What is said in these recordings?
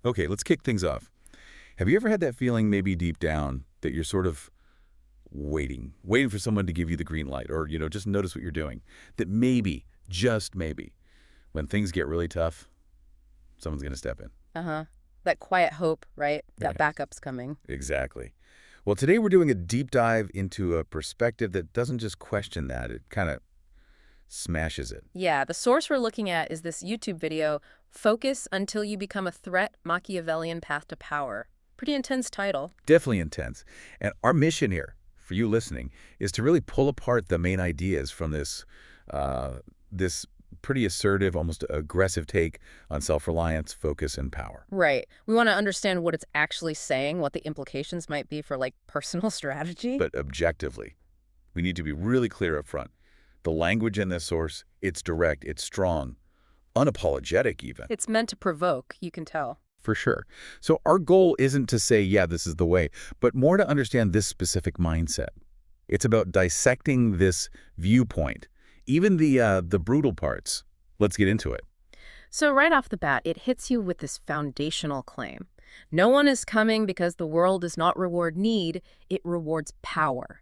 Okay, let's kick things off. Have you ever had that feeling maybe deep down that you're sort of waiting for someone to give you the green light or, just notice what you're doing? That maybe, just maybe, when things get really tough, someone's going to step in. Uh-huh. That quiet hope, right? That Right. backup's coming. Exactly. Well, today we're doing a deep dive into a perspective that doesn't just question that, it kind of smashes it. Yeah, the source we're looking at is this YouTube video, Focus Until You Become a Threat, Machiavellian Path to Power. Pretty intense title. Definitely intense. And our mission here, for you listening, is to really pull apart the main ideas from this pretty assertive, almost aggressive take on self-reliance, focus, and power. Right. We want to understand what it's actually saying, what the implications might be for, like, personal strategy. But objectively, we need to be really clear up front. The language in this source, it's direct, it's strong, unapologetic even. It's meant to provoke, you can tell. For sure. So our goal isn't to say, yeah, this is the way, but more to understand this specific mindset. It's about dissecting this viewpoint, even the brutal parts. Let's get into it. So right off the bat, it hits you with this foundational claim. No one is coming because the world does not reward need, it rewards power.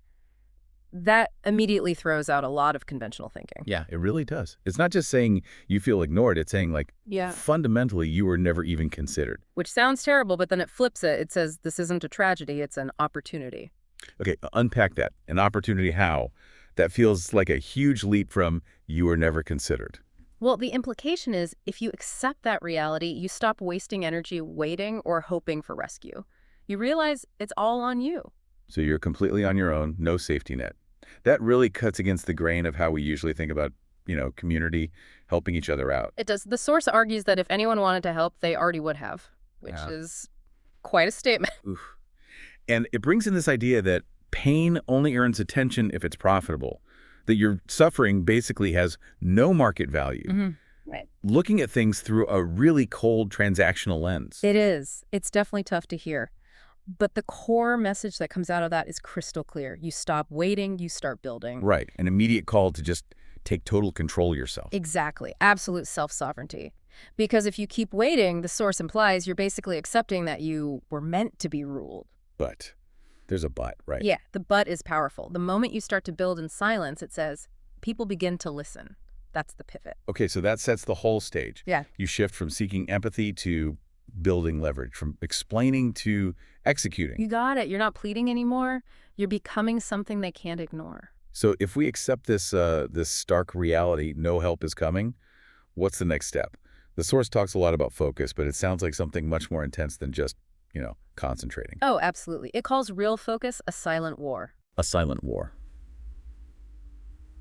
That immediately throws out a lot of conventional thinking. Yeah, it really does. It's not just saying you feel ignored. It's saying, like, Yeah. fundamentally, you were never even considered. Which sounds terrible, but then it flips it. It says this isn't a tragedy, it's an opportunity. Okay, unpack that. An opportunity how? That feels like a huge leap from you were never considered. Well, the implication is if you accept that reality, you stop wasting energy waiting or hoping for rescue. You realize it's all on you. So you're completely on your own, no safety net. That really cuts against the grain of how we usually think about, community, helping each other out. It does. The source argues that if anyone wanted to help, they already would have, which Yeah. is quite a statement. Oof. And it brings in this idea that pain only earns attention if it's profitable, that your suffering basically has no market value. Right. Looking at things through a really cold transactional lens. It is. It's definitely tough to hear. But the core message that comes out of that is crystal clear. You stop waiting, you start building. Right. An immediate call to just take total control of yourself. Exactly. Absolute self-sovereignty. Because if you keep waiting, the source implies you're basically accepting that you were meant to be ruled. But there's a but, right? Yeah, the but is powerful. The moment you start to build in silence, it says, people begin to listen. That's the pivot. Okay, so that sets the whole stage. Yeah. You shift from seeking empathy to building leverage, from explaining to executing. You got it. You're not pleading anymore. You're becoming something they can't ignore. So if we accept this stark reality, no help is coming, what's the next step? The source talks a lot about focus, but it sounds like something much more intense than just, concentrating. Oh, absolutely. It calls real focus a silent war. A silent war.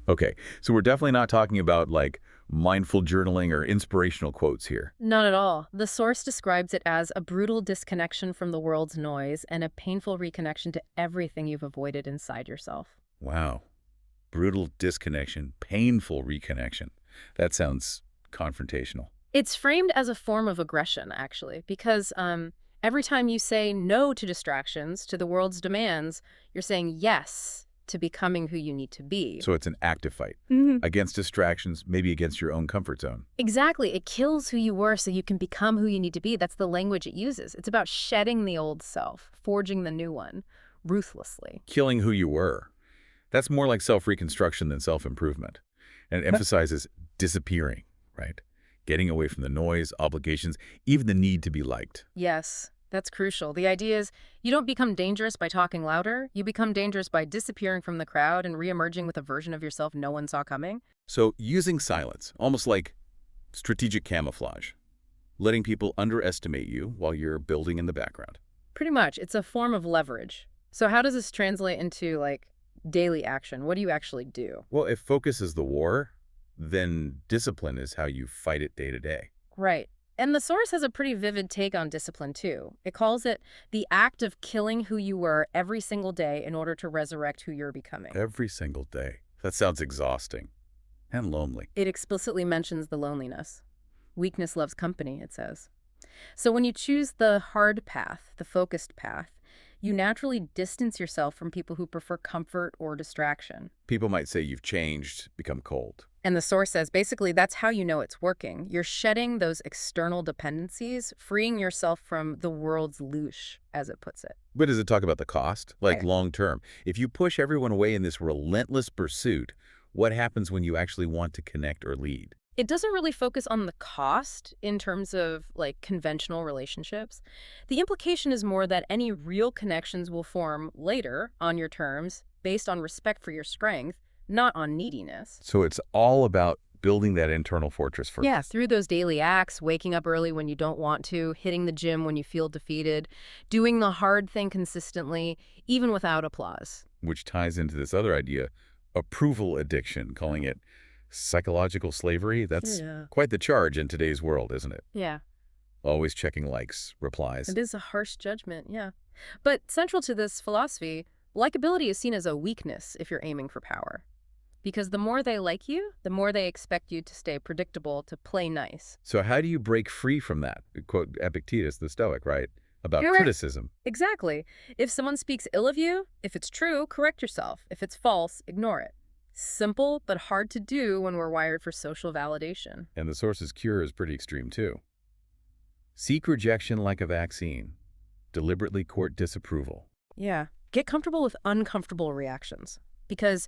Okay, so we're definitely not talking about, like, mindful journaling or inspirational quotes here. Not at all. The source describes it as a brutal disconnection from the world's noise and a painful reconnection to everything you've avoided inside yourself. Wow. Brutal disconnection, painful reconnection. That sounds confrontational. It's framed as a form of aggression, actually, because every time you say no to distractions, to the world's demands, you're saying yes to becoming who you need to be. So it's an active fight against distractions, maybe against your own comfort zone. Exactly. It kills who you were so you can become who you need to be. That's the language it uses. It's about shedding the old self, forging the new one, ruthlessly. Killing who you were. That's more like self-reconstruction than self-improvement. And it emphasizes disappearing, right? Getting away from the noise, obligations, even the need to be liked. Yes, that's crucial. The idea is you don't become dangerous by talking louder. You become dangerous by disappearing from the crowd and reemerging with a version of yourself no one saw coming. So using silence, almost like strategic camouflage, letting people underestimate you while you're building in the background. Pretty much. It's a form of leverage. So how does this translate into, like, daily action? What do you actually do? Well, if focus is the war, then discipline is how you fight it day to day. Right. And the source has a pretty vivid take on discipline, too. It calls it the act of killing who you were every single day in order to resurrect who you're becoming. Every single day. That sounds exhausting and lonely. It explicitly mentions the loneliness. Weakness loves company, it says. So when you choose the hard path, the focused path, You naturally distance yourself from people who prefer comfort or distraction. People might say you've changed, become cold. And the source says basically that's how you know it's working. You're shedding those external dependencies, freeing yourself from the world's loosh, as it puts it. But does it talk about the cost? Like Right. long term? If you push everyone away in this relentless pursuit, what happens when you actually want to connect or lead? It doesn't really focus on the cost in terms of like conventional relationships. The implication is more that any real connections will form later on your terms based on respect for your strength, not on neediness. So it's all about building that internal fortress first. Yeah, through those daily acts, waking up early when you don't want to, hitting the gym when you feel defeated, doing the hard thing consistently, even without applause. Which ties into this other idea, approval addiction, calling it psychological slavery. That's Yeah. quite the charge in today's world, isn't it? Yeah, Always checking likes, replies. it is a harsh judgment, yeah. But central to this philosophy, likability is seen as a weakness if you're aiming for power. Because the more they like you, the more they expect you to stay predictable, to play nice. So how do you break free from that? Quote Epictetus, the Stoic, right? About You're right. criticism. Exactly. If someone speaks ill of you, if it's true, correct yourself. If it's false, ignore it. Simple, but hard to do when we're wired for social validation. And the source's cure is pretty extreme, too. Seek rejection like a vaccine. Deliberately court disapproval. Yeah. Get comfortable with uncomfortable reactions. Because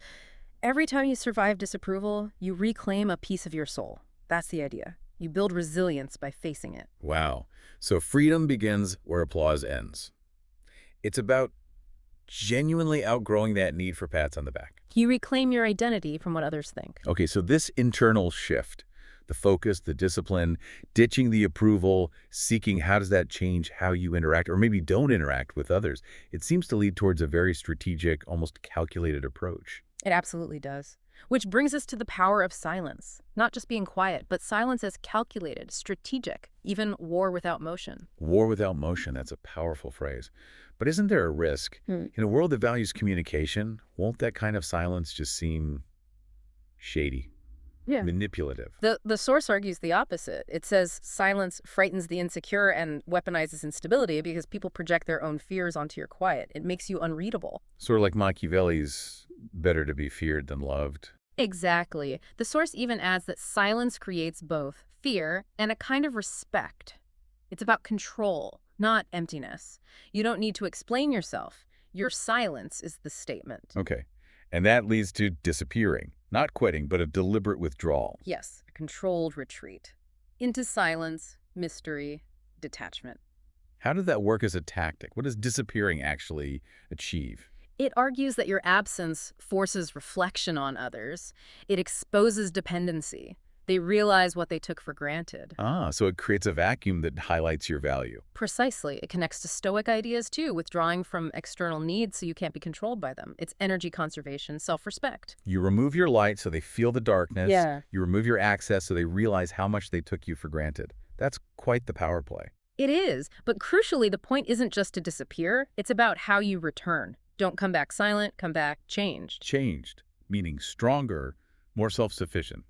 every time you survive disapproval, you reclaim a piece of your soul. That's the idea. You build resilience by facing it. Wow. So freedom begins where applause ends. It's about genuinely outgrowing that need for pats on the back. You reclaim your identity from what others think. Okay, so this internal shift, the focus, the discipline, ditching the approval, seeking how does that change how you interact or maybe don't interact with others, it seems to lead towards a very strategic, almost calculated approach. It absolutely does. Which brings us to the power of silence. Not just being quiet, but silence as calculated, strategic, even war without motion. War without motion, that's a powerful phrase. But isn't there a risk? In a world that values communication, won't that kind of silence just seem shady, Yeah. manipulative? The source argues the opposite. It says silence frightens the insecure and weaponizes instability because people project their own fears onto your quiet. It makes you unreadable. Sort of like Machiavelli's better to be feared than loved. Exactly. The source even adds that silence creates both fear and a kind of respect. It's about control, not emptiness. You don't need to explain yourself. Your silence is the statement. Okay. And that leads to disappearing. Not quitting, but a deliberate withdrawal. Yes, a controlled retreat. Into silence, mystery, detachment. How does that work as a tactic? What does disappearing actually achieve? It argues that your absence forces reflection on others. It exposes dependency. They realize what they took for granted. Ah, so it creates a vacuum that highlights your value. Precisely. It connects to Stoic ideas, too, withdrawing from external needs so you can't be controlled by them. It's energy conservation, self-respect. You remove your light so they feel the darkness. Yeah. You remove your access so they realize how much they took you for granted. That's quite the power play. It is, but crucially, the point isn't just to disappear. It's about how you return. Don't come back silent, come back changed. Changed, meaning stronger, more self-sufficient,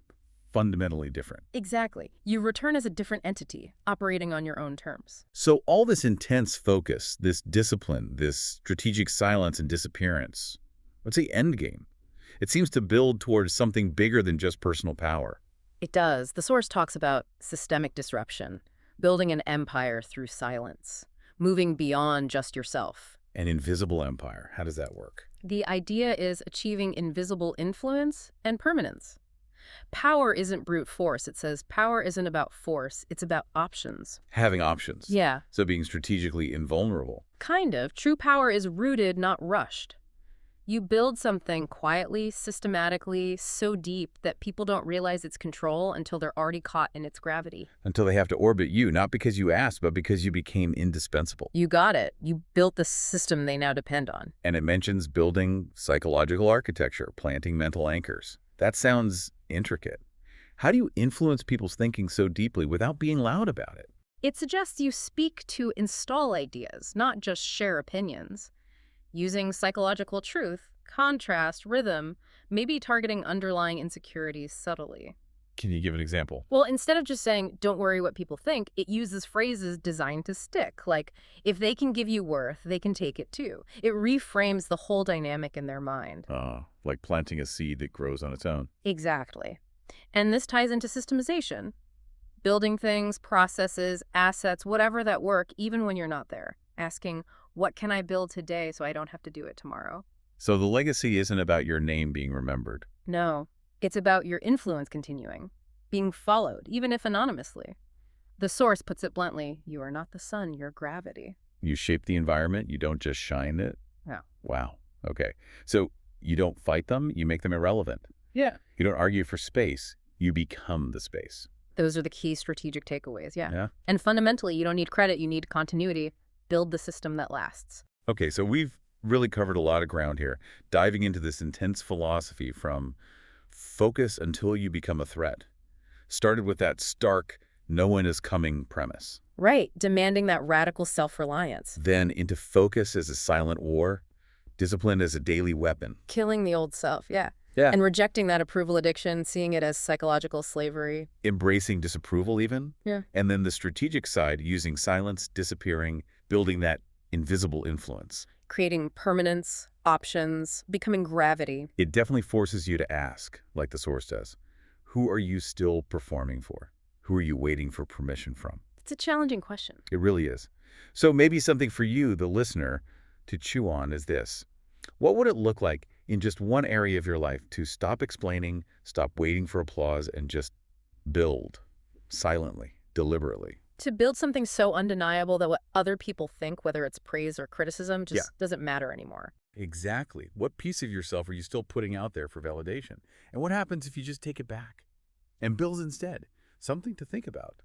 fundamentally different. Exactly. You return as a different entity, operating on your own terms. So all this intense focus, this discipline, this strategic silence and disappearance, let's say endgame, it seems to build towards something bigger than just personal power. It does. The source talks about systemic disruption, building an empire through silence, moving beyond just yourself. An invisible empire. How does that work? The idea is achieving invisible influence and permanence. Power isn't brute force. It says power isn't about force. It's about options. Having options. Yeah. So being strategically invulnerable. Kind of. True power is rooted, not rushed. You build something quietly, systematically, so deep that people don't realize its control until they're already caught in its gravity. Until they have to orbit you, not because you asked, but because you became indispensable. You got it. You built the system they now depend on. And it mentions building psychological architecture, planting mental anchors. That sounds intricate. How do you influence people's thinking so deeply without being loud about it? It suggests you speak to install ideas, not just share opinions. Using psychological truth, contrast, rhythm, maybe targeting underlying insecurities subtly. Can you give an example? Well, instead of just saying, don't worry what people think, it uses phrases designed to stick. Like, if they can give you worth, they can take it too. It reframes the whole dynamic in their mind. Like planting a seed that grows on its own. Exactly. And this ties into systemization. Building things, processes, assets, whatever that work, even when you're not there. Asking, what can I build today so I don't have to do it tomorrow? So the legacy isn't about your name being remembered. No, it's about your influence continuing, being followed, even if anonymously. The source puts it bluntly, you are not the sun, you're gravity. You shape the environment, you don't just shine it. Yeah. Wow. Okay. So you don't fight them, you make them irrelevant. Yeah. You don't argue for space, you become the space. Those are the key strategic takeaways, yeah. Yeah. And fundamentally, you don't need credit, you need continuity. Build the system that lasts. Okay, so we've really covered a lot of ground here, diving into this intense philosophy from focus until you become a threat. Started with that stark, no one is coming premise. Right, demanding that radical self-reliance. Then into focus as a silent war, discipline as a daily weapon. Killing the old self, yeah. Yeah. And rejecting that approval addiction, seeing it as psychological slavery. Embracing disapproval even. Yeah. And then the strategic side, using silence, disappearing, building that invisible influence. Creating permanence, options, becoming gravity. It definitely forces you to ask, like the source does, who are you still performing for? Who are you waiting for permission from? It's a challenging question. It really is. So maybe something for you, the listener, to chew on is this. What would it look like in just one area of your life to stop explaining, stop waiting for applause, and just build silently, deliberately? To build something so undeniable that what other people think, whether it's praise or criticism, just doesn't matter anymore. Exactly. What piece of yourself are you still putting out there for validation? And what happens if you just take it back and build instead? Something to think about.